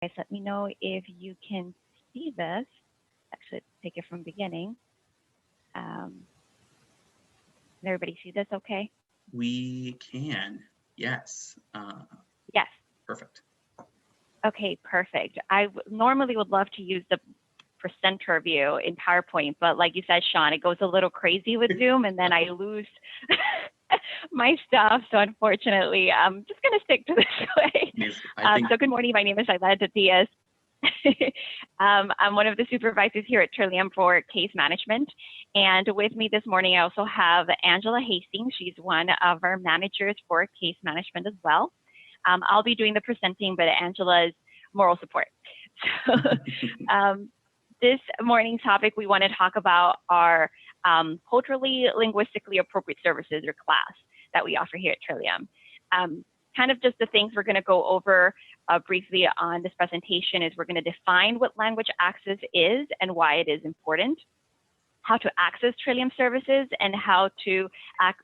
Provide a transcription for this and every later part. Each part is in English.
Guys, let me know if you can see this. Actually, take it from beginning. Can everybody see this okay? We can, yes. Yes. Perfect. Okay, perfect. I normally would love to use the presenter view in PowerPoint, but like you said, Sean, it goes a little crazy with Zoom and then I lose my stuff. So unfortunately, I'm just going to stick to this way. So good morning. My name is Aileta Diaz. I'm one of the supervisors here at Trillium for case management. And with me this morning, I also have Angela Hastings. She's one of our managers for case management as well. I'll be doing the presenting, but Angela's moral support. So, this morning's topic, we want to talk about our culturally, linguistically appropriate services or class that we offer here at Trillium. Kind of just the things we're going to go over briefly on this presentation is we're going to define what language access is and why it is important, how to access Trillium services, and how to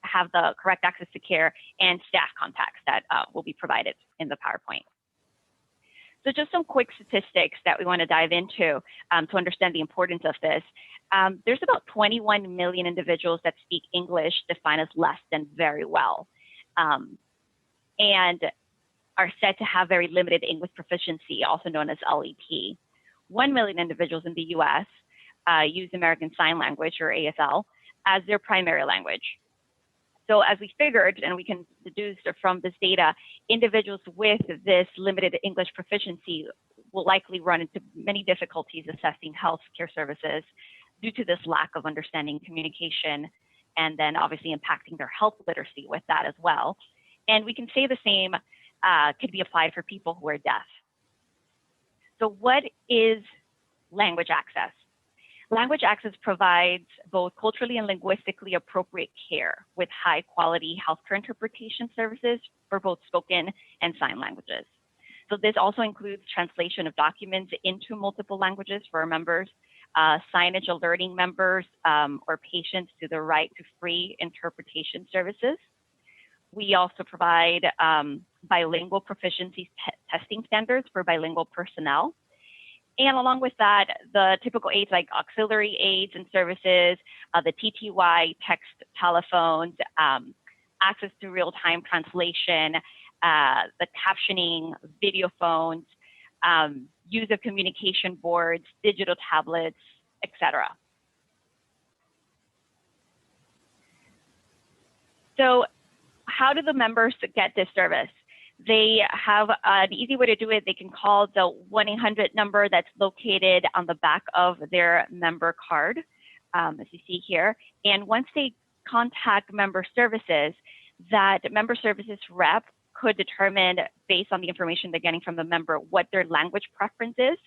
have the correct access to care and staff contacts that will be provided in the PowerPoint. So just some quick statistics that we want to dive into to understand the importance of this. There's about 21 million individuals that speak English defined as less than very well, and are said to have very limited English proficiency, also known as LEP. 1 million individuals in the US use American Sign Language, or ASL, as their primary language. So as we figured, and we can deduce from this data, individuals with this limited English proficiency will likely run into many difficulties assessing healthcare services due to this lack of understanding communication, and then obviously impacting their health literacy with that as well. And we can say the same could be applied for people who are deaf. So what is language access? Language access provides both culturally and linguistically appropriate care with high quality healthcare interpretation services for both spoken and sign languages. So this also includes translation of documents into multiple languages for our members, signage alerting members or patients to the right to free interpretation services. We also provide bilingual proficiency testing standards for bilingual personnel. And along with that, the typical aids like auxiliary aids and services, the TTY, text telephones, access to real-time translation, the captioning, video phones, use of communication boards, digital tablets, etc. So how do the members get this service? They have an easy way to do it. They can call the 1-800 number that's located on the back of their member card, as you see here. And once they contact member services, that member services rep could determine, based on the information they're getting from the member, what their language preference is.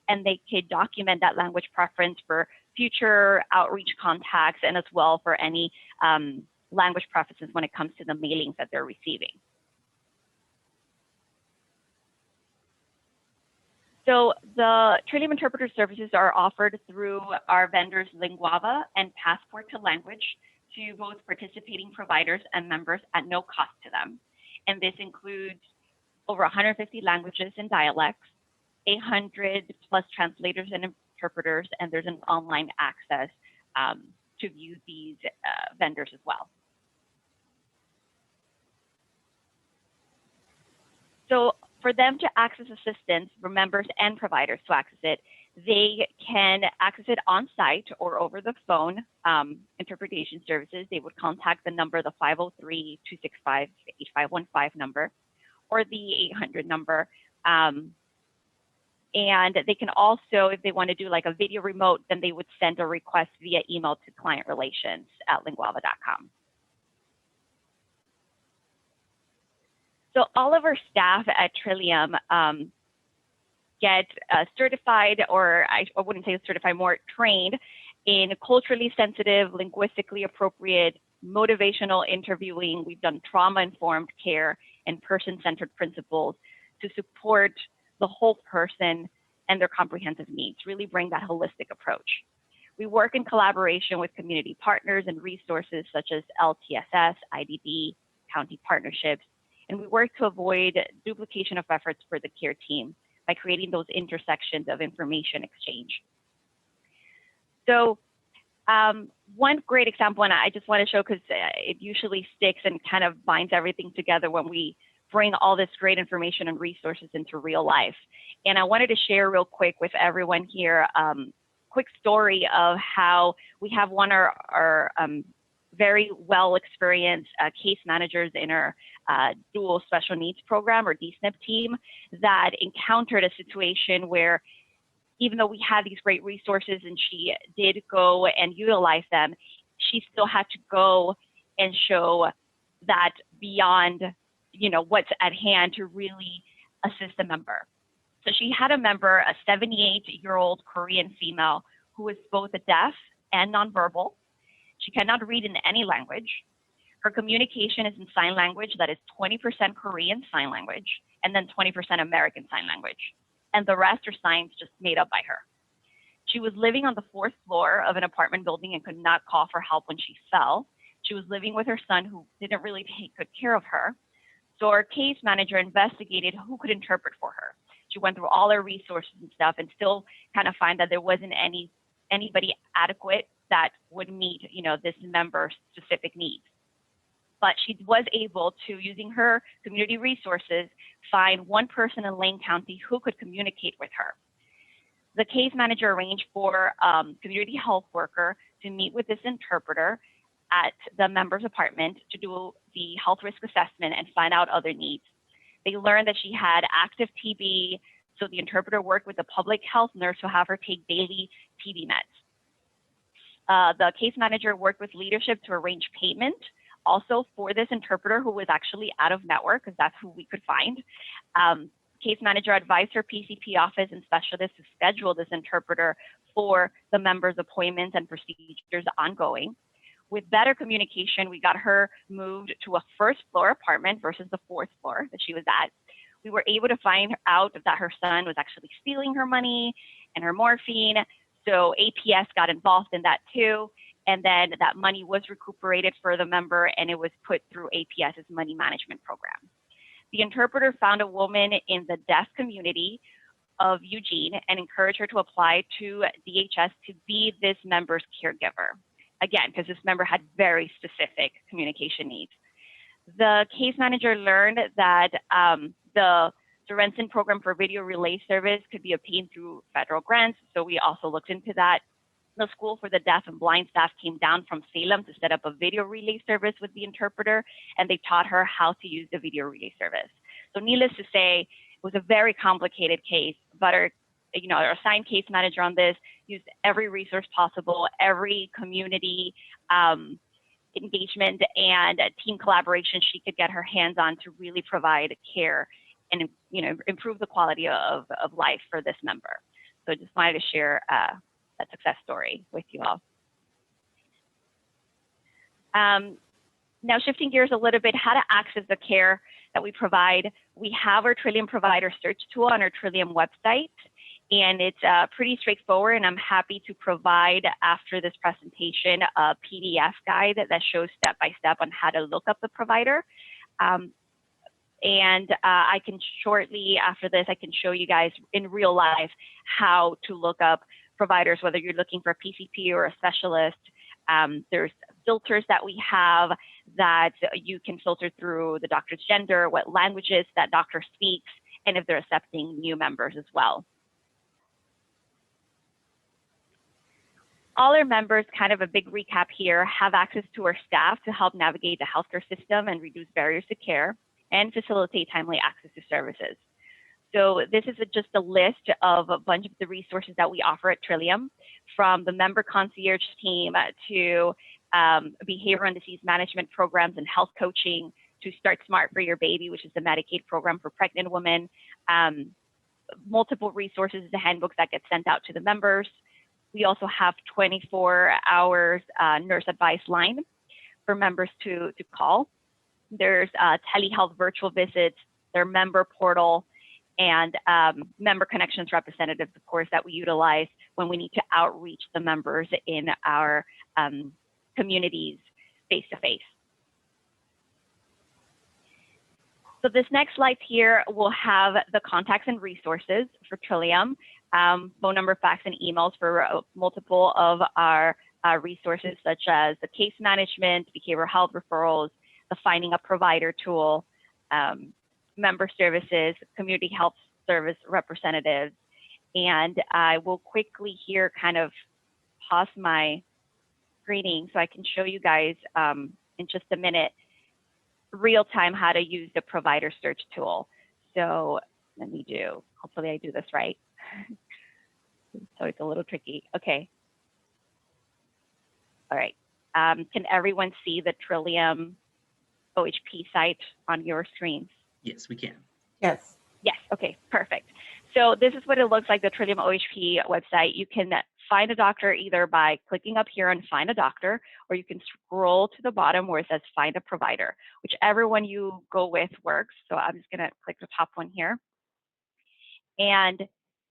And they could document that language preference for future outreach contacts and as well for any language preferences when it comes to the mailings that they're receiving. So the Trillium interpreter services are offered through our vendors Linguava and Passport to Language to both participating providers and members at no cost to them. And this includes over 150 languages and dialects, 800 plus translators and interpreters, and there's an online access to view these vendors as well. So for them to access assistance, for members and providers to access it, they can access it on site or over the phone interpretation services. They would contact the number, the 503-265-8515 number, or the 800 number. And they can also, if they want to do like a video remote, then they would send a request via email to clientrelations@linguava.com. So all of our staff at Trillium get certified, or I wouldn't say certified, more trained in culturally sensitive, linguistically appropriate, motivational interviewing. We've done trauma-informed care and person-centered principles to support the whole person and their comprehensive needs, really bring that holistic approach. We work in collaboration with community partners and resources such as LTSS, IDD, county partnerships, and we work to avoid duplication of efforts for the care team by creating those intersections of information exchange. So one great example, and I just want to show because it usually sticks and kind of binds everything together when we bring all this great information and resources into real life. And I wanted to share real quick with everyone here, quick story of how we have one of our very well experienced case managers in our dual special needs program or DSNP team that encountered a situation where even though we had these great resources and she did go and utilize them, she still had to go and show that beyond, what's at hand to really assist the member. So she had a member, a 78-year-old Korean female who was both deaf and nonverbal. She cannot read in any language. Her communication is in sign language that is 20% Korean sign language and then 20% American Sign Language. And the rest are signs just made up by her. She was living on the 4th floor of an apartment building and could not call for help when she fell. She was living with her son who didn't really take good care of her. So our case manager investigated who could interpret for her. She went through all her resources and stuff and still kind of find that there wasn't anybody adequate that would meet, this member's specific needs. But she was able to, using her community resources, find one person in Lane County who could communicate with her. The case manager arranged for a community health worker to meet with this interpreter at the member's apartment to do the health risk assessment and find out other needs. They learned that she had active TB, so the interpreter worked with the public health nurse to have her take daily TB meds. The case manager worked with leadership to arrange payment also for this interpreter who was actually out of network because that's who we could find. Case manager advised her PCP office and specialists to schedule this interpreter for the member's appointments and procedures ongoing. With better communication, we got her moved to a 1st floor apartment versus the 4th floor that she was at. We were able to find out that her son was actually stealing her money and her morphine. So APS got involved in that too. And then that money was recuperated for the member and it was put through APS's money management program. The interpreter found a woman in the deaf community of Eugene and encouraged her to apply to DHS to be this member's caregiver. Again, because this member had very specific communication needs. The case manager learned that the Sorensen program for video relay service could be obtained through federal grants. So we also looked into that. The school for the deaf and blind staff came down from Salem to set up a video relay service with the interpreter, and they taught her how to use the video relay service. So needless to say, it was a very complicated case, but our assigned case manager on this used every resource possible, every community engagement and team collaboration she could get her hands on to really provide care and improve the quality of life for this member. So I just wanted to share that success story with you all. Now shifting gears a little bit, how to access the care that we provide. We have our Trillium provider search tool on our Trillium website, and it's pretty straightforward, and I'm happy to provide after this presentation a PDF guide that shows step-by-step on how to look up the provider. And I can shortly after this, I can show you guys in real life how to look up providers, whether you're looking for a PCP or a specialist. There's filters that we have that you can filter through the doctor's gender, what languages that doctor speaks, and if they're accepting new members as well. All our members, kind of a big recap here, have access to our staff to help navigate the healthcare system and reduce barriers to care and facilitate timely access to services. So this is just a list of a bunch of the resources that we offer at Trillium, from the member concierge team to behavioral and disease management programs and health coaching to Start Smart for Your Baby, which is the Medicaid program for pregnant women. Multiple resources, the handbooks that get sent out to the members. We also have 24 hours nurse advice line for members to call. There's telehealth virtual visits, their member portal, and member connections representatives, of course, that we utilize when we need to outreach the members in our communities face-to-face. So this next slide here will have the contacts and resources for Trillium, phone number, fax, and emails for multiple of our resources, such as the case management, behavioral health referrals, the finding a provider tool, member services, community health service representatives. And I will quickly here kind of pause my screening so I can show you guys in just a minute real time how to use the provider search tool. So let me do, hopefully I do this right. So it's a little tricky. Okay. All right. Can everyone see the Trillium OHP site on your screens? Yes, we can. Yes. Yes. Okay, perfect. So this is what it looks like, the Trillium OHP website. You can find a doctor either by clicking up here and find a doctor, or you can scroll to the bottom where it says find a provider. Whichever one you go with works. So I'm just going to click the top one here. And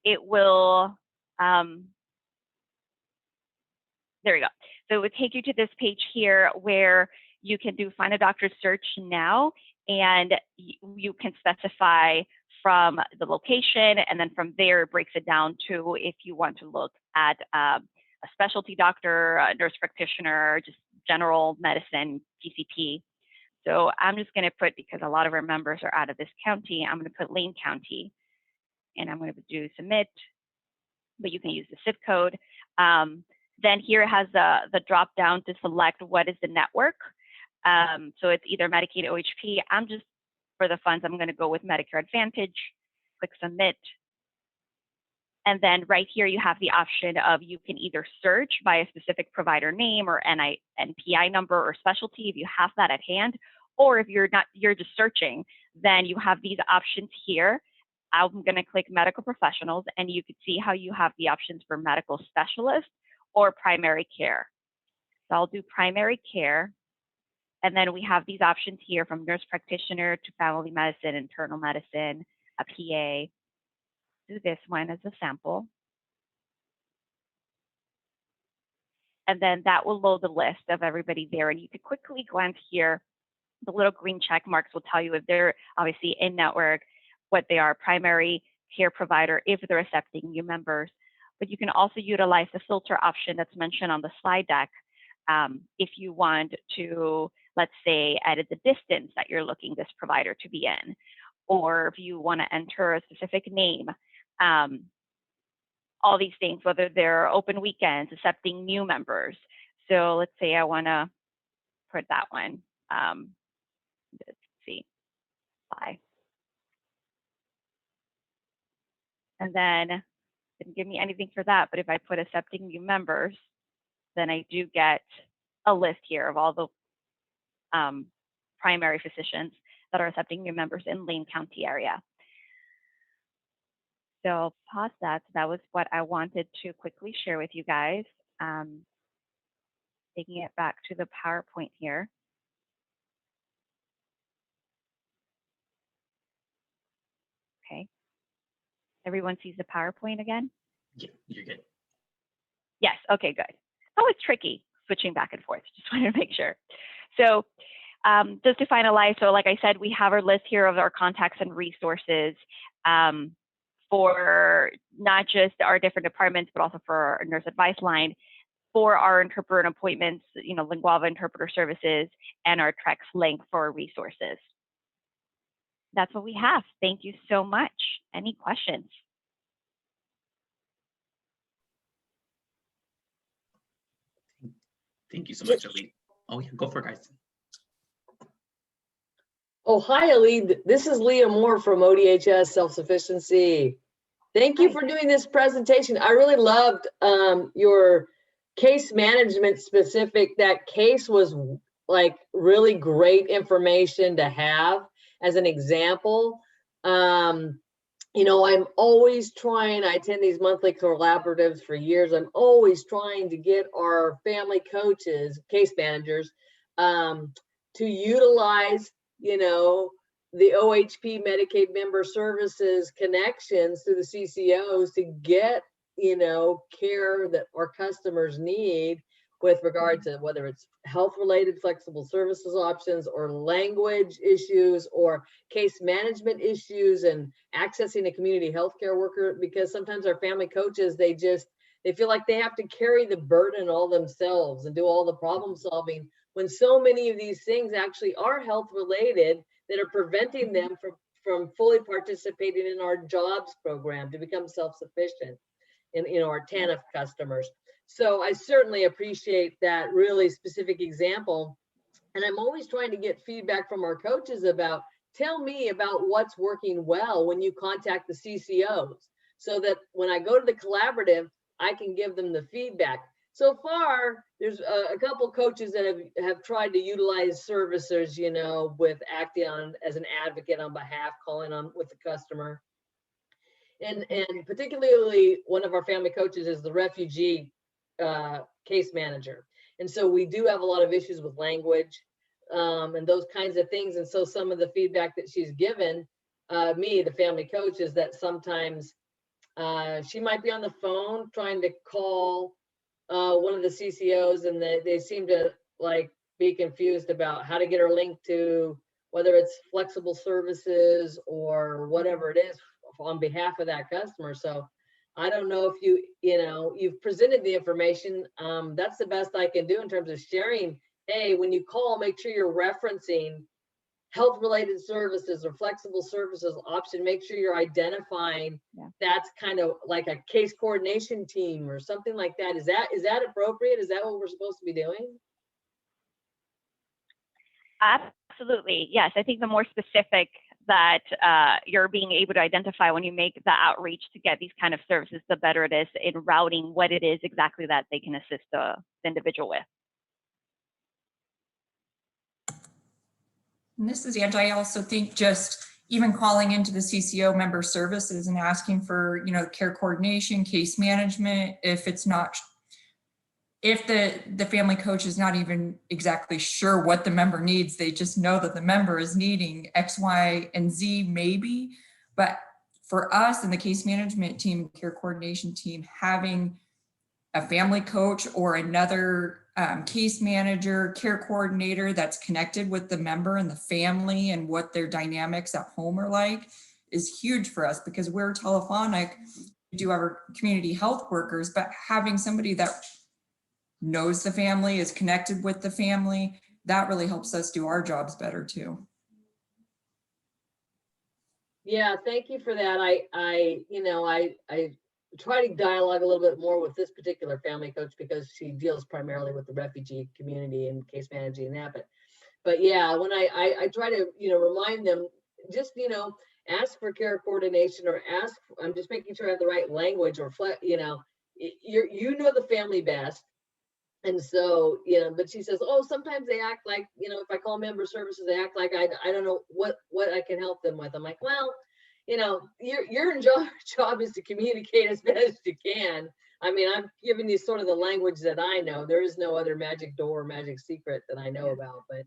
it will, there we go. So it would take you to this page here where you can do find a doctor search now, and you can specify from the location, and then from there it breaks it down to if you want to look at a specialty doctor, a nurse practitioner, just general medicine, PCP. So I'm just going to put, because a lot of our members are out of this county, I'm going to put Lane County, and I'm going to do submit, but you can use the zip code. Then here it has the drop down to select what is the network. So it's either Medicaid or OHP. I'm just, for the funds, I'm going to go with Medicare Advantage, click submit. And then right here, you have the option of you can either search by a specific provider name or NPI number or specialty if you have that at hand, or if you're not, you're just searching, then you have these options here. I'm going to click medical professionals, and you can see how you have the options for medical specialist or primary care. So I'll do primary care. And then we have these options here from nurse practitioner to family medicine, internal medicine, a PA. Do this one as a sample. And then that will load the list of everybody there. And you can quickly glance here. The little green check marks will tell you if they're obviously in network, what they are, primary care provider, if they're accepting new members. But you can also utilize the filter option that's mentioned on the slide deck if you want to, let's say, edit the distance that you're looking this provider to be in, or if you want to enter a specific name, all these things, whether they're open weekends, accepting new members. So let's say I want to put that one. Let's see, apply. And then it didn't give me anything for that, but if I put accepting new members, then I do get a list here of all the primary physicians that are accepting new members in Lane County area. So pause that. So that was what I wanted to quickly share with you guys. Taking it back to the PowerPoint here. Okay. Everyone sees the PowerPoint again? Yeah, you're good. Yes. Okay, good. Oh, it's tricky switching back and forth. Just wanted to make sure. So just to finalize, so like I said, we have our list here of our contacts and resources for not just our different departments, but also for our nurse advice line, for our interpreter appointments, you know, Linguava interpreter services, and our Trex link for resources. That's what we have. Thank you so much. Any questions? Thank you so much, Ali. Oh yeah, go for it, guys. Oh, hi, Ali. This is Leah Moore from ODHS Self-Sufficiency. Thank you for doing this presentation. I really loved your case management specific. That case was like really great information to have as an example. You know, I'm always trying, I attend these monthly collaboratives for years. I'm always trying to get our family coaches, case managers, to utilize, you know, the OHP Medicaid member services connections through the CCOs to get, you know, care that our customers need with regard to whether it's health-related flexible services options or language issues or case management issues and accessing a community healthcare worker, because sometimes our family coaches, they feel like they have to carry the burden all themselves and do all the problem solving, when so many of these things actually are health related that are preventing them from fully participating in our jobs program to become self-sufficient in our TANF customers. So I certainly appreciate that really specific example. And I'm always trying to get feedback from our coaches about, tell me about what's working well when you contact the CCOs, so that when I go to the collaborative, I can give them the feedback. So far, there's a couple coaches that have tried to utilize services, you know, with acting on as an advocate on behalf, calling on with the customer. And particularly one of our family coaches is the refugee case manager. And so we do have a lot of issues with language and those kinds of things. And so some of the feedback that she's given me, the family coach, is that sometimes she might be on the phone trying to call one of the CCOs, and they seem to like be confused about how to get her linked to whether it's flexible services or whatever it is on behalf of that customer. So I don't know if you've presented the information. That's the best I can do in terms of sharing. Hey, when you call, make sure you're referencing health-related services or flexible services option. Make sure you're identifying that's kind of like a case coordination team or something like that. Is that appropriate? Is that what we're supposed to be doing? Absolutely, yes. I think the more specific that you're being able to identify when you make the outreach to get these kind of services, the better it is in routing what it is exactly that they can assist the individual with. And this is Angie. I also think just even calling into the CCO member services and asking for, care coordination, case management, if the family coach is not even exactly sure what the member needs, they just know that the member is needing X, Y, and Z maybe. But for us in the case management team, care coordination team, having a family coach or another case manager, care coordinator that's connected with the member and the family and what their dynamics at home are like is huge for us, because we're telephonic. We do have our community health workers, but having somebody that knows the family, is connected with the family, that really helps us do our jobs better too. Yeah, thank you for that. I try to dialogue a little bit more with this particular family coach because she deals primarily with the refugee community and case managing that. But yeah, when I try to, remind them, just, ask for care coordination or I'm just making sure I have the right language or, you know the family best. And so, but she says, oh, sometimes they act like, if I call member services, they act like I don't know what I can help them with. I'm like, well, your job is to communicate as best you can. I mean, I'm giving you sort of the language that I know. There is no other magic door, magic secret that I know about. But,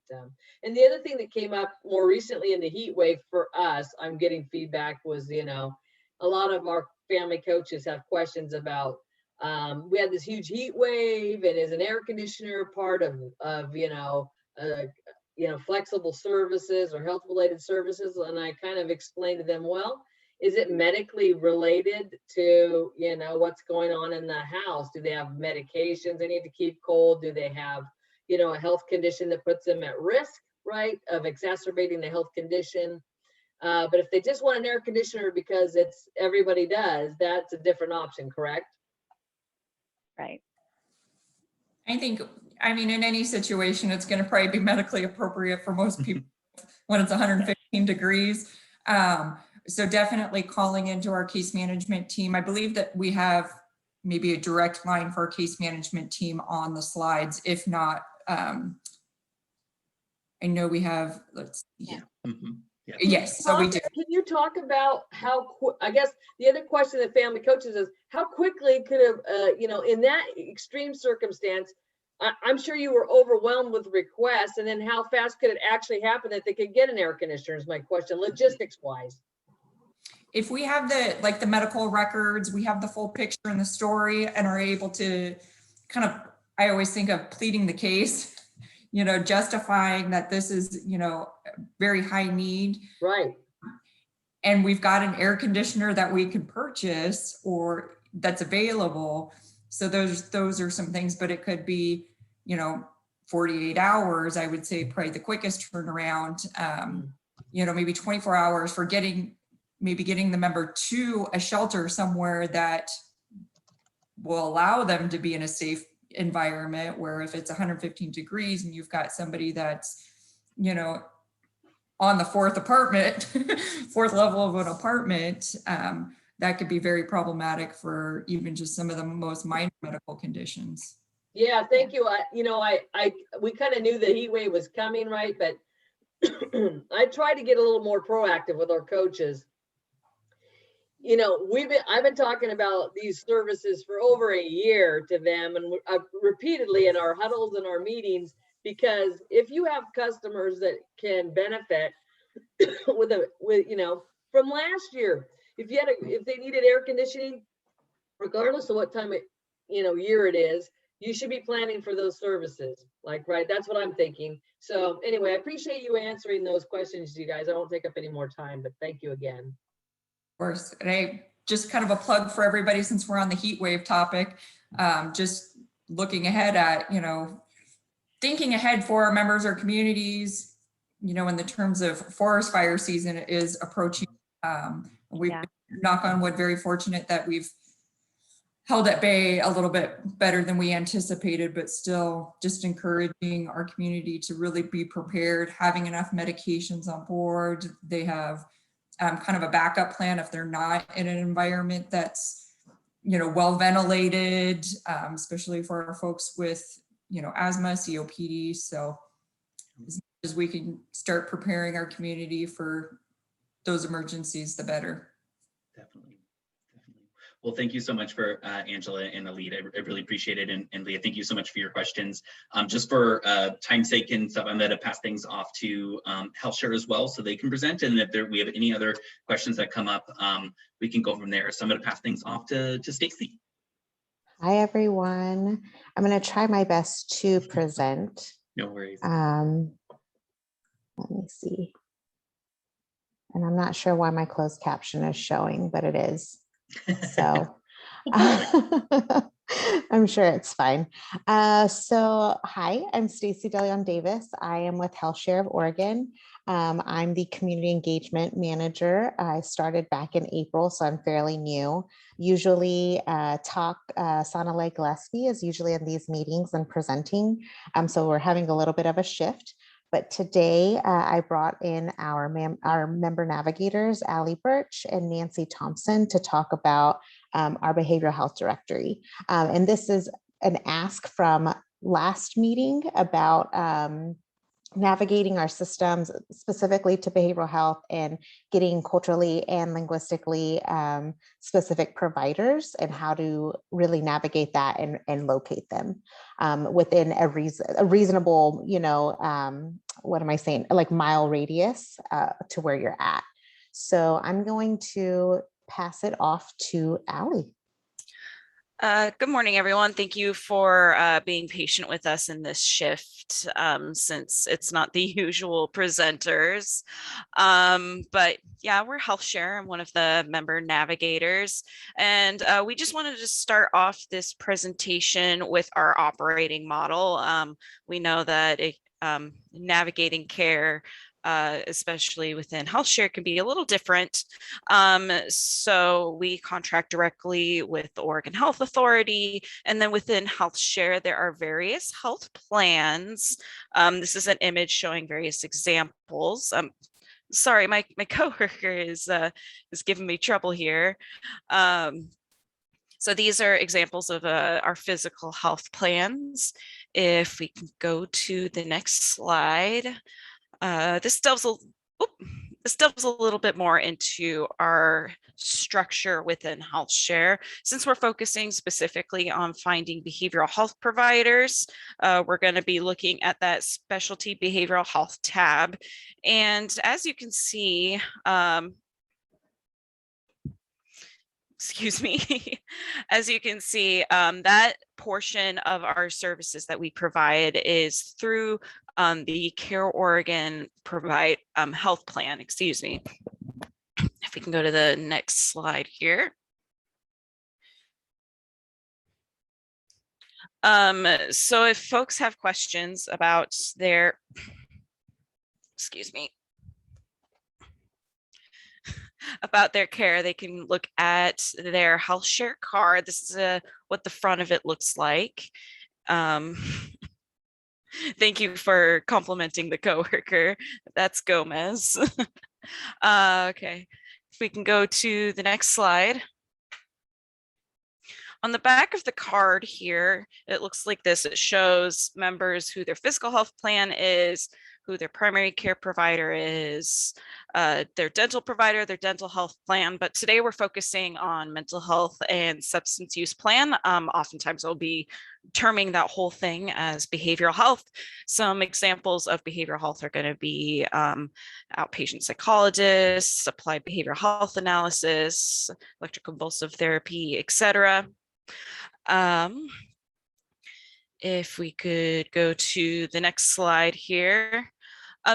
and the other thing that came up more recently in the heat wave for us, I'm getting feedback was, a lot of our family coaches have questions about, we had this huge heat wave, and is an air conditioner part of flexible services or health related services? And I kind of explained to them, well, is it medically related to, what's going on in the house? Do they have medications they need to keep cold? Do they have, a health condition that puts them at risk, right, of exacerbating the health condition? But if they just want an air conditioner because everybody does, that's a different option, correct? Right. I think, in any situation, it's going to probably be medically appropriate for most people when it's 115 degrees. So definitely calling into our case management team. I believe that we have maybe a direct line for our case management team on the slides. If not, I know we have, let's see. Yeah. Mm-hmm. Yeah. Yes, so we do. Can you talk about I guess the other question that family coaches is, how quickly could have, in that extreme circumstance, I'm sure you were overwhelmed with requests, and then how fast could it actually happen that they could get an air conditioner is my question, logistics wise. If we have the medical records, we have the full picture and the story, and are able to kind of I always think of pleading the case, justifying that this is, very high need. Right. And we've got an air conditioner that we can purchase or that's available. So those are some things, but it could be, 48 hours, I would say probably the quickest turnaround, maybe 24 hours for getting the member to a shelter somewhere that will allow them to be in a safe environment, where if it's 115 degrees and you've got somebody that's, on the fourth level of an apartment, that could be very problematic for even just some of the most minor medical conditions. Yeah, thank you. We kind of knew the heat wave was coming, right? But I try to get a little more proactive with our coaches. I've been talking about these services for over a year to them, and repeatedly in our huddles and our meetings, because if you have customers that can benefit from last year, if they needed air conditioning, regardless of what time year it is, you should be planning for those services. Right, that's what I'm thinking. So anyway, I appreciate you answering those questions, you guys. I won't take up any more time, but thank you again. Of course. And I just kind of a plug for everybody, since we're on the heat wave topic, just looking ahead at, thinking ahead for our members or communities, in the terms of forest fire season is approaching. We've been, knock on wood, very fortunate that we've held at bay a little bit better than we anticipated, but still just encouraging our community to really be prepared, having enough medications on board. They have kind of a backup plan if they're not in an environment that's, well ventilated, especially for our folks with, asthma, COPD. So as much as we can start preparing our community for those emergencies, the better. Definitely. Well, thank you so much for Angela and Alida. I really appreciate it. And Leah, thank you so much for your questions. Just for time's sake and stuff, I'm going to pass things off to HealthShare as well, so they can present. And if we have any other questions that come up, we can go from there. So I'm going to pass things off to Stacy. Hi, everyone. I'm going to try my best to present. No worries. Let me see. And I'm not sure why my closed caption is showing, but it is. So I'm sure it's fine. So hi, I'm Stacy DeLeon Davis. I am with HealthShare of Oregon. I'm the community engagement manager. I started back in April, so I'm fairly new. Usually Sanale Gillespie is usually in these meetings and presenting. So we're having a little bit of a shift. But today I brought in our member navigators, Allie Birch and Nancy Thompson, to talk about our behavioral health directory. And this is an ask from last meeting about navigating our systems specifically to behavioral health and getting culturally and linguistically specific providers, and how to really navigate that and locate them within a reasonable, what am I saying, like mile radius to where you're at. So I'm going to pass it off to Allie. Good morning, everyone. Thank you for being patient with us in this shift, since it's not the usual presenters. But yeah, we're HealthShare. I'm one of the member navigators. And we just wanted to start off this presentation with our operating model. We know that navigating care, especially within HealthShare, can be a little different. So we contract directly with the Oregon Health Authority, and then within HealthShare, there are various health plans. This is an image showing various examples. Sorry, my coworker is giving me trouble here. So these are examples of our physical health plans. If we can go to the next slide. This delves a little bit more into our structure within HealthShare. Since we're focusing specifically on finding behavioral health providers, we're going to be looking at that specialty behavioral health tab. And as you can see, excuse me, as you can see, that portion of our services that we provide is through the Care Oregon provide health plan, excuse me. If we can go to the next slide here. So if folks have questions about their, excuse me, about their care, they can look at their health share card. This is what the front of it looks like. Thank you for complimenting the coworker. That's Gomez. Okay, if we can go to the next slide. On the back of the card here, it looks like this. It shows members who their physical health plan is, who their primary care provider is, their dental provider, their dental health plan. But today we're focusing on mental health and substance use plan. Oftentimes we'll be terming that whole thing as behavioral health. Some examples of behavioral health are going to be outpatient psychologists, applied behavioral health analysis, electroconvulsive therapy, etc. If we could go to the next slide here.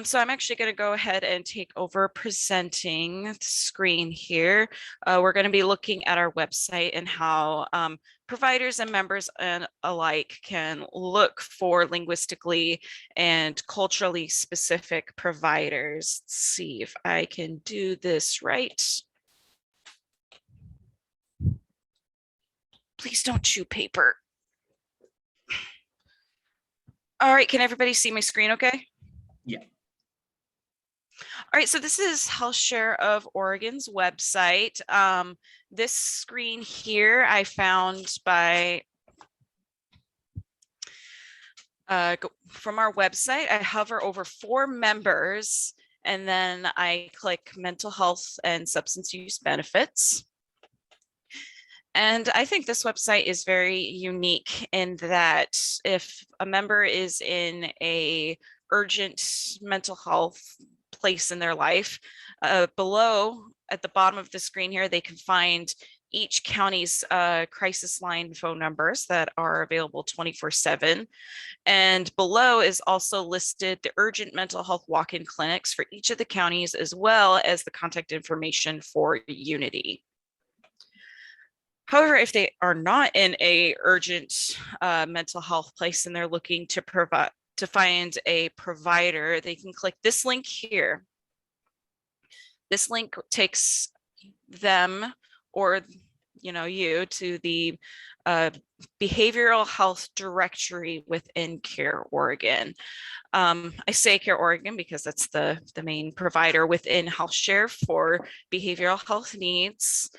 So I'm actually going to go ahead and take over presenting the screen here. We're going to be looking at our website and how providers and members alike can look for linguistically and culturally specific providers. Let's see if I can do this right. Please don't chew paper. All right, can everybody see my screen okay? Yeah. All right, so this is Health Share of Oregon's website. This screen here I found by from our website. I hover over 4 members and then I click mental health and substance use benefits. And I think this website is very unique in that if a member is in a urgent mental health place in their life, below at the bottom of the screen here, they can find each county's crisis line phone numbers that are available 24/7. And below is also listed the urgent mental health walk-in clinics for each of the counties, as well as the contact information for Unity. However, if they are not in a urgent mental health place and they're looking to find a provider, they can click this link here. This link takes them or you to the behavioral health directory within Care Oregon. I say Care Oregon because that's the main provider within Health Share for behavioral health needs.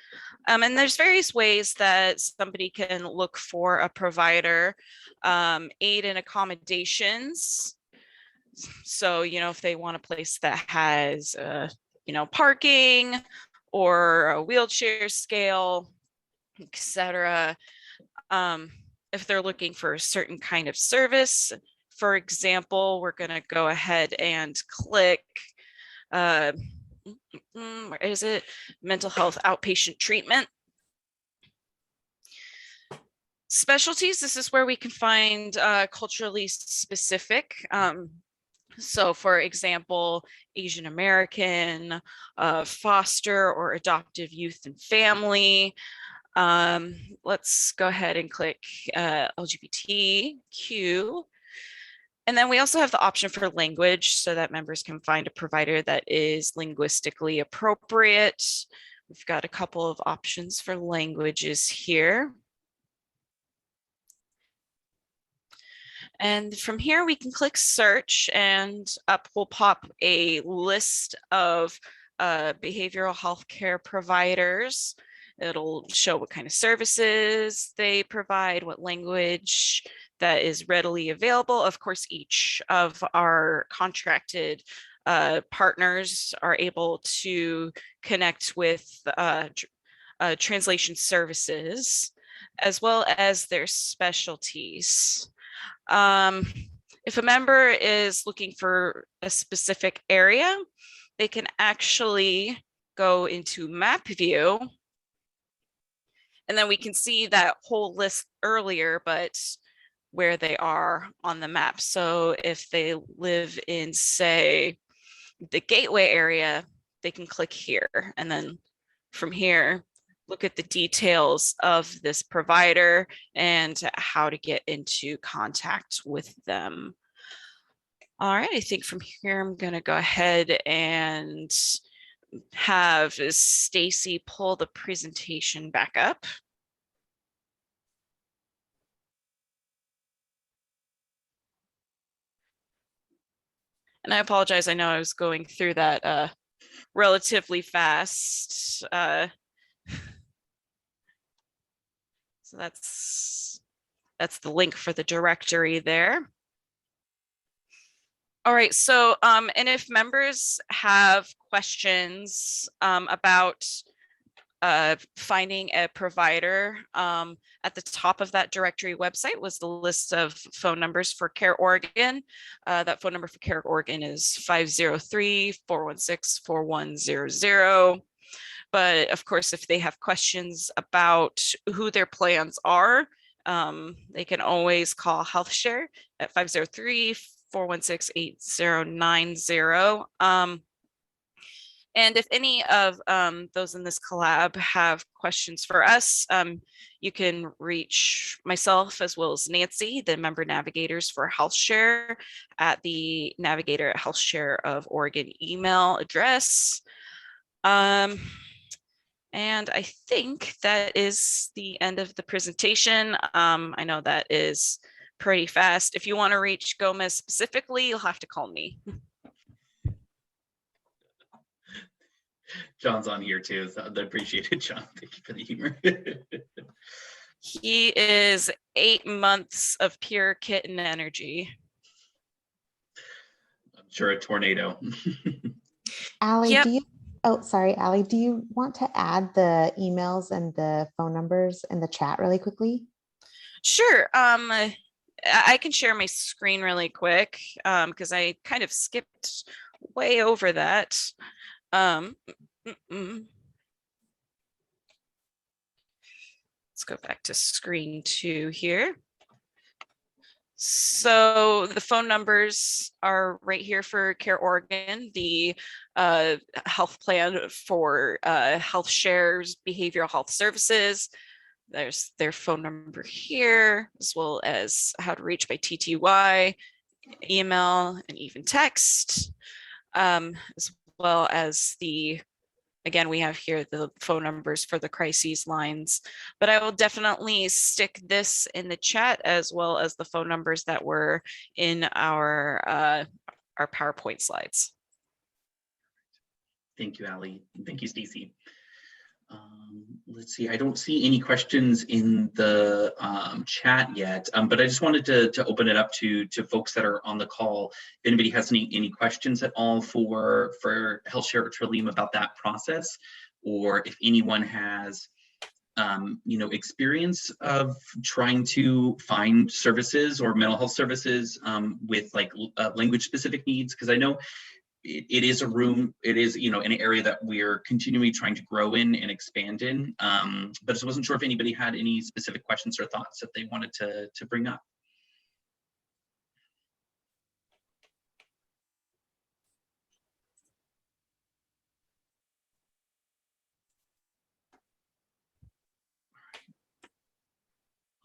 And there's various ways that somebody can look for a provider, aid in accommodations. So, if they want a place that has, parking or a wheelchair scale, etc. If they're looking for a certain kind of service, for example, we're going to go ahead and click where is it? Mental health outpatient treatment. Specialties, this is where we can find culturally specific. So for example, Asian American, foster or adoptive youth and family. Let's go ahead and click LGBTQ. And then we also have the option for language so that members can find a provider that is linguistically appropriate. We've got a couple of options for languages here. And from here we can click search and up will pop a list of behavioral health care providers. It'll show what kind of services they provide, what language that is readily available. Of course, each of our contracted partners are able to connect with translation services, as well as their specialties. If a member is looking for a specific area, they can actually go into map view And then we can see that whole list earlier, but where they are on the map. So if they live in, say, the Gateway area, they can click here. And then from here, look at the details of this provider and how to get into contact with them. All right, I think from here, I'm going to go ahead and have Stacy pull the presentation back up. And I apologize, I know I was going through that relatively fast. So that's the link for the directory there. All right, so and if members have questions about finding a provider, at the top of that directory website was the list of phone numbers for Care Oregon. That phone number for Care Oregon is 503-416-4100. But of course, if they have questions about who their plans are, they can always call HealthShare at 503-416-8090. And if any of those in this collab have questions for us, you can reach myself as well as Nancy, the member navigators for HealthShare, at the navigator at HealthShare of Oregon email address. And I think that is the end of the presentation. I know that is pretty fast. If you want to reach Gomez specifically, you'll have to call me. John's on here too, so I appreciate it, John. Thank you for the humor. He is 8 months of pure kitten energy. I'm sure a tornado. Allie, Yep. Allie, do you want to add the emails and the phone numbers in the chat really quickly? Sure. I can share my screen really quick because I kind of skipped way over that. Let's go back to screen 2 here. So the phone numbers are right here for Care Oregon, the health plan for HealthShare's behavioral health services. There's their phone number here, as well as how to reach by TTY, email, and even text, as well as again, we have here the phone numbers for the crises lines, but I will definitely stick this in the chat as well as the phone numbers that were in our PowerPoint slides. Thank you, Allie. Thank you, Stacy. Let's see, I don't see any questions in the chat yet, but I just wanted to open it up to folks that are on the call. If anybody has any questions at all for HealthShare or Trillium about that process, or if anyone has experience of trying to find services or mental health services with like language specific needs, because I know it is an area that we're continually trying to grow in and expand in, but I just wasn't sure if anybody had any specific questions or thoughts that they wanted to bring up.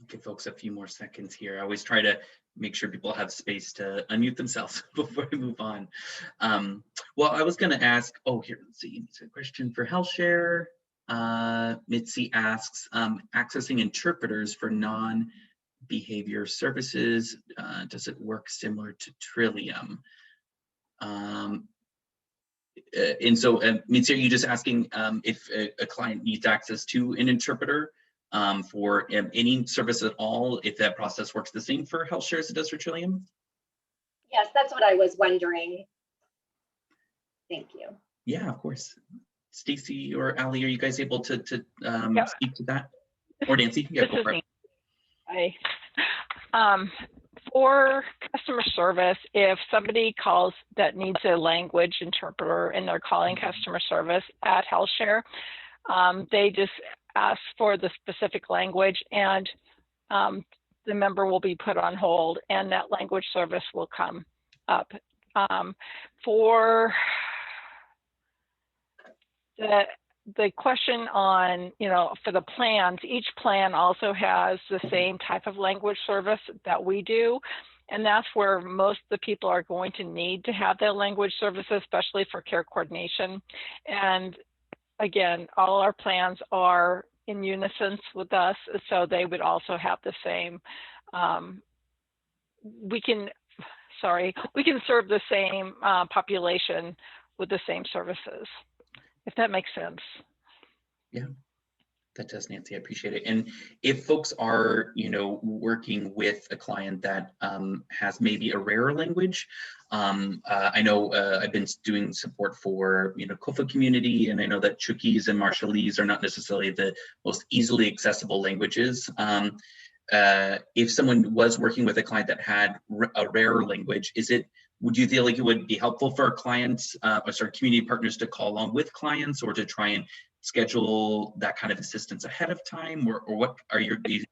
I'll give folks a few more seconds here. I always try to make sure people have space to unmute themselves before we move on. Well, I was going to ask, here, let's see, it's a question for HealthShare. Mitzi asks, accessing interpreters for non-behavior services, does it work similar to Trillium? And so, Mitzi, are you just asking if a client needs access to an interpreter for any service at all, if that process works the same for HealthShare as it does for Trillium? Yes, that's what I was wondering. Thank you. Yeah, of course. Stacy or Allie, are you guys able to speak to that? Or Nancy? Yeah, go for it. Hi. For customer service, if somebody calls that needs a language interpreter and they're calling customer service at HealthShare, they just ask for the specific language, and the member will be put on hold, and that language service will come up. For the question on, for the plans, each plan also has the same type of language service that we do. And that's where most of the people are going to need to have their language services, especially for care coordination. And again, all our plans are in unison with us, so they would also have the same, we can serve the same population with the same services, if that makes sense. Yeah, that does, Nancy. I appreciate it. And if folks are, working with a client that has maybe a rarer language, I know I've been doing support for, Kofa community, and I know that Chukis and Marshallese are not necessarily the most easily accessible languages. If someone was working with a client that had a rarer language, would you feel like it would be helpful for clients, community partners to call along with clients, or to try and schedule that kind of assistance ahead of time, or what are your guys'?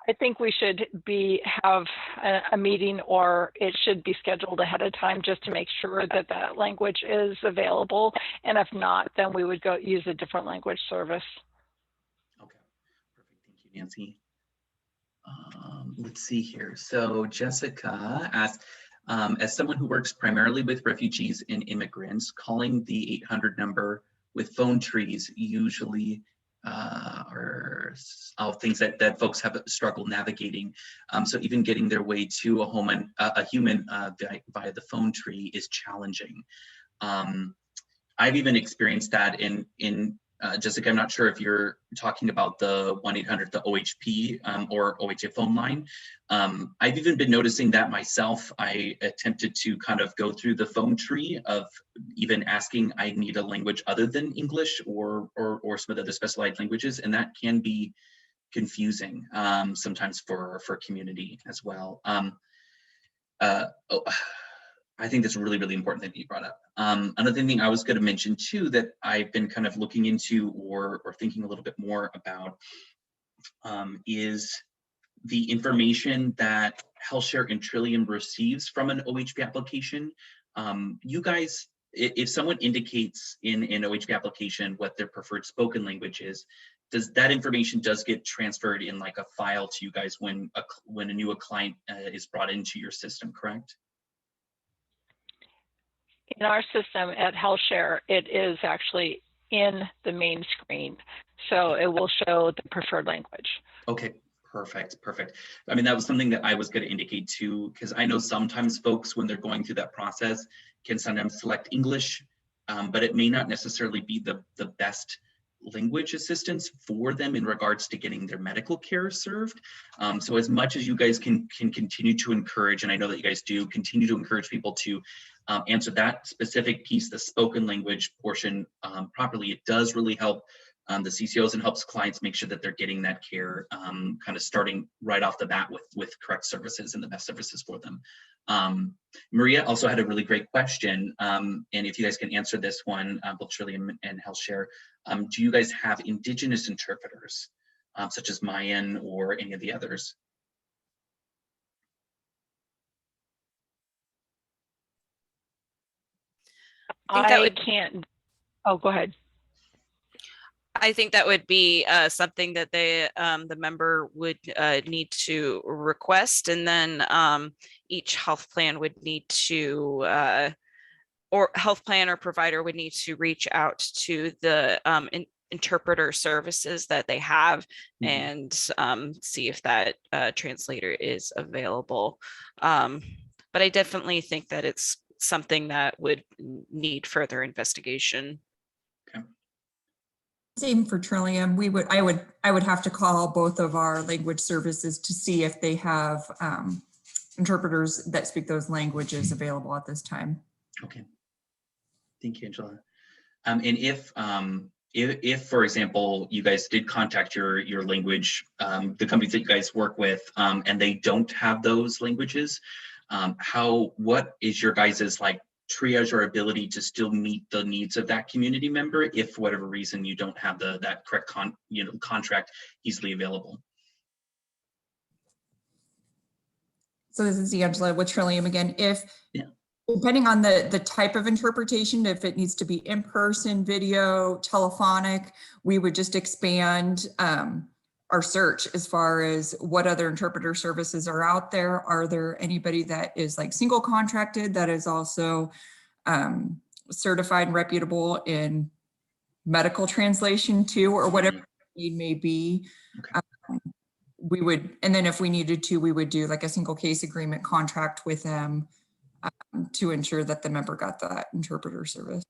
I think we should have a meeting, or it should be scheduled ahead of time, just to make sure that that language is available. And if not, then we would go use a different language service. Okay, perfect. Thank you, Nancy. Let's see here. So Jessica asked, as someone who works primarily with refugees and immigrants, calling the 800 number with phone trees usually are things that folks have struggled navigating. So even getting their way to a home and a human via the phone tree is challenging. I've even experienced that in Jessica, I'm not sure if you're talking about the 1-800, the OHP or OHA phone line. I've even been noticing that myself. I attempted to kind of go through the phone tree of even asking, I need a language other than English or some of the other specialized languages, and that can be confusing sometimes for community as well. I think that's really, really important that you brought up. Another thing I was going to mention too, that I've been kind of looking into or thinking a little bit more about is the information that HealthShare and Trillium receives from an OHP application. You guys, if someone indicates in an OHP application what their preferred spoken language is, does that information get transferred in like a file to you guys when a new client is brought into your system, correct? In our system at HealthShare, it is actually in the main screen. So it will show the preferred language. Okay, perfect. I mean, that was something that I was going to indicate too, because I know sometimes folks, when they're going through that process, can sometimes select English, but it may not necessarily be the best language assistance for them in regards to getting their medical care served. So as much as you guys can continue to encourage, and I know that you guys do continue to encourage people to answer that specific piece, the spoken language portion properly, it does really help the CCOs and helps clients make sure that they're getting that care kind of starting right off the bat with correct services and the best services for them. Maria also had a really great question, and if you guys can answer this one, both Trillium and HealthShare, do you guys have Indigenous interpreters, such as Mayan or any of the others? I can't. Oh, go ahead. I think that would be something that the member would need to request, and then each health plan would need to, or health plan or provider would need to reach out to the interpreter services that they have and see if that translator is available. But I definitely think that it's something that would need further investigation. Same for Trillium. I would have to call both of our language services to see if they have interpreters that speak those languages available at this time. Okay. Thank you, Angela. And if, for example, you guys did contact your language, the companies that you guys work with, and they don't have those languages, what is your guys's like triage our ability to still meet the needs of that community member if for whatever reason you don't have that correct contract easily available. So this is Angela with Trillium again. Depending on the type of interpretation, if it needs to be in person, video, telephonic, we would just expand our search as far as what other interpreter services are out there. Are there anybody that is like single contracted that is also certified and reputable in medical translation too, or whatever need may be? Okay. We would, and then if we needed to, we would do like a single case agreement contract with them to ensure that the member got that interpreter service.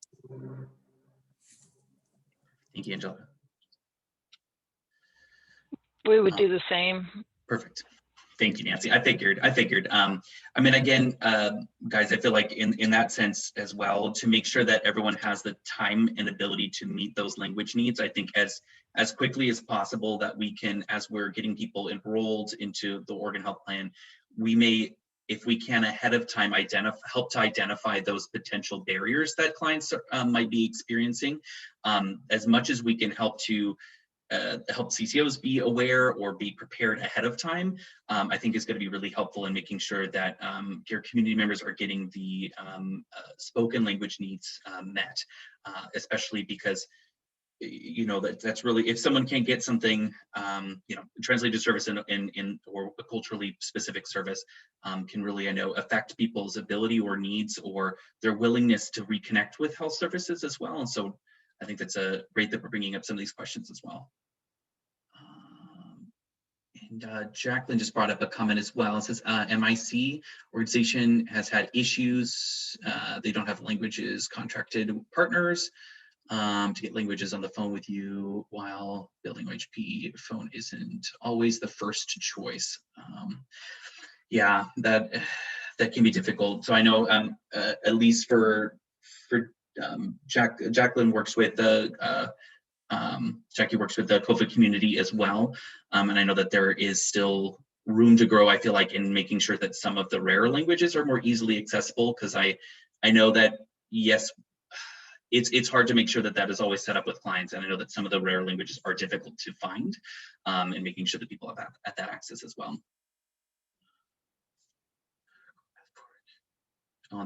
Thank you, Angela. We would do the same. Perfect. Thank you, Nancy. I figured. I mean, again, guys, I feel like in that sense as well, to make sure that everyone has the time and ability to meet those language needs, I think as quickly as possible that we can, as we're getting people enrolled into the Oregon Health Plan, we may, if we can ahead of time, help to identify those potential barriers that clients might be experiencing, as much as we can help to help CCOs be aware or be prepared ahead of time, I think is going to be really helpful in making sure that your community members are getting the spoken language needs met, especially because that's really, if someone can't get something, translated service in or a culturally specific service can really, I know, affect people's ability or needs or their willingness to reconnect with health services as well. And so I think that's great that we're bringing up some of these questions as well. And Jacqueline just brought up a comment as well. It says, MIC organization has had issues. They don't have languages contracted partners to get languages on the phone with you, while building OHP phone isn't always the first choice. Yeah, that can be difficult. So I know at least for Jacqueline works with Jackie works with the COVID community as well. And I know that there is still room to grow, I feel like, in making sure that some of the rare languages are more easily accessible, because I know that, yes, it's hard to make sure that is always set up with clients. And I know that some of the rare languages are difficult to find, and making sure that people have that access as well.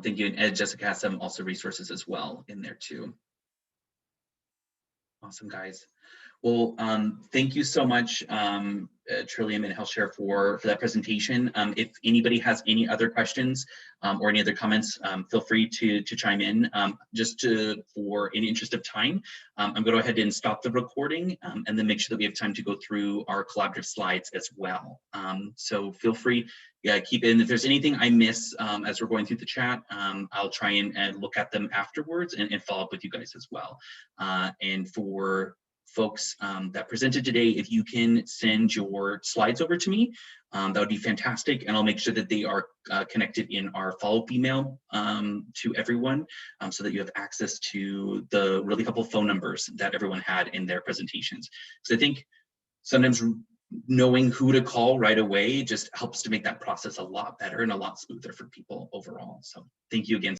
Thank you. And Jessica has some also resources as well in there too. Awesome, guys. Well, thank you so much, Trillium and HealthShare for that presentation. If anybody has any other questions or any other comments, feel free to chime in. For any interest of time, I'm going to go ahead and stop the recording and then make sure that we have time to go through our collaborative slides as well. So feel free, keep in. If there's anything I miss as we're going through the chat, I'll try and look at them afterwards and follow up with you guys as well. And for folks that presented today, if you can send your slides over to me, that would be fantastic, and I'll make sure that they are connected in our follow-up email to everyone, so that you have access to the really helpful phone numbers that everyone had in their presentations. So I think sometimes knowing who to call right away just helps to make that process a lot better and a lot smoother for people overall. So thank you again.